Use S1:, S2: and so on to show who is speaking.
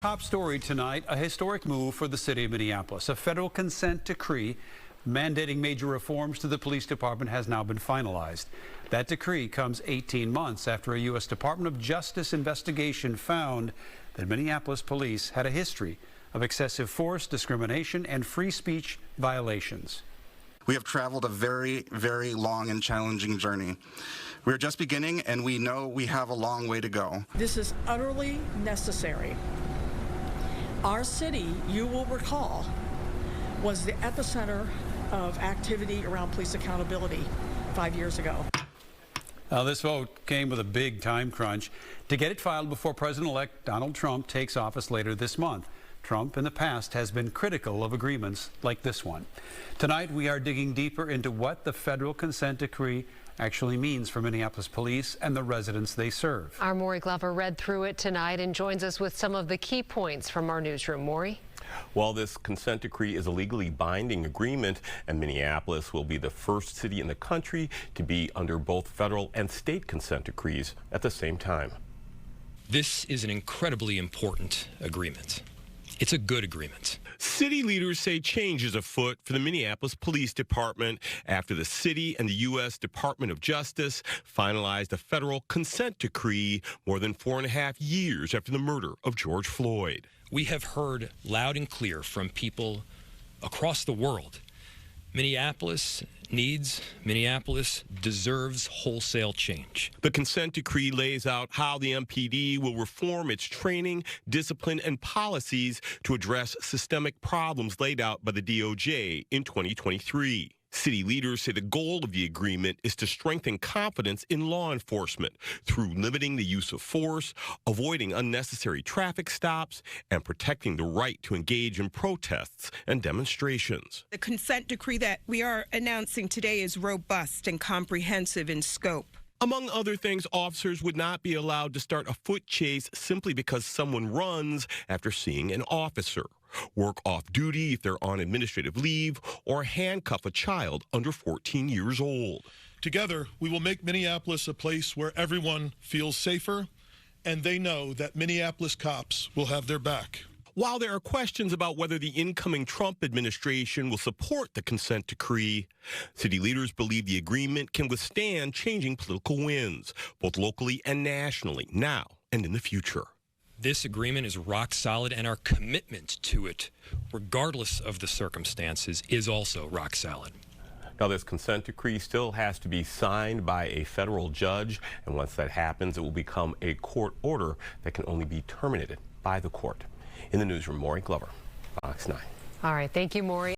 S1: Top story tonight, a historic move for the city of Minneapolis. A federal consent decree mandating major reforms to the police department has now been finalized. That decree comes 18 months after a U.S. Department of Justice investigation found that Minneapolis police had a history of excessive force, discrimination, and free speech violations.
S2: We have traveled a very, very long and challenging journey. We're just beginning, and we know we have a long way to go.
S3: This is utterly necessary. Our city, you will recall, was the epicenter of activity around police accountability 5 years ago.
S1: Now, this vote came with a big time crunch to get it filed before President-elect Donald Trump takes office later this month. Trump in the past has been critical of agreements like this one. Tonight, we are digging deeper into what the federal consent decree actually means for Minneapolis police and the residents they serve.
S4: Our Maury Glover read through it tonight and joins us with some of the key points from our newsroom. Maury?
S5: Well, this consent decree is a legally binding agreement, and Minneapolis will be the first city in the country to be under both federal and state consent decrees at the same time.
S6: This is an incredibly important agreement. It's a good agreement.
S7: City leaders say change is afoot for the Minneapolis Police Department after the city and the U.S. Department of Justice finalized a federal consent decree more than 4.5 years after the murder of George Floyd.
S6: We have heard loud and clear from people across the world. Minneapolis deserves wholesale change.
S7: The consent decree lays out how the MPD will reform its training, discipline, and policies to address systemic problems laid out by the DOJ in 2023. City leaders say the goal of the agreement is to strengthen confidence in law enforcement through limiting the use of force, avoiding unnecessary traffic stops, and protecting the right to engage in protests and demonstrations.
S8: The consent decree that we are announcing today is robust and comprehensive in scope.
S7: Among other things, officers would not be allowed to start a foot chase simply because someone runs after seeing an officer, work off duty if they're on administrative leave, or handcuff a child under 14 years old.
S9: Together, we will make Minneapolis a place where everyone feels safer, and they know that Minneapolis cops will have their back.
S7: While there are questions about whether the incoming Trump administration will support the consent decree, city leaders believe the agreement can withstand changing political winds, both locally and nationally, now and in the future.
S6: This agreement is rock solid, and our commitment to it, regardless of the circumstances, is also rock solid.
S5: Now, this consent decree still has to be signed by a federal judge, and once that happens, it will become a court order that can only be terminated by the court. In the newsroom, Maury Glover, Fox 9.
S4: All right, thank you, Maury.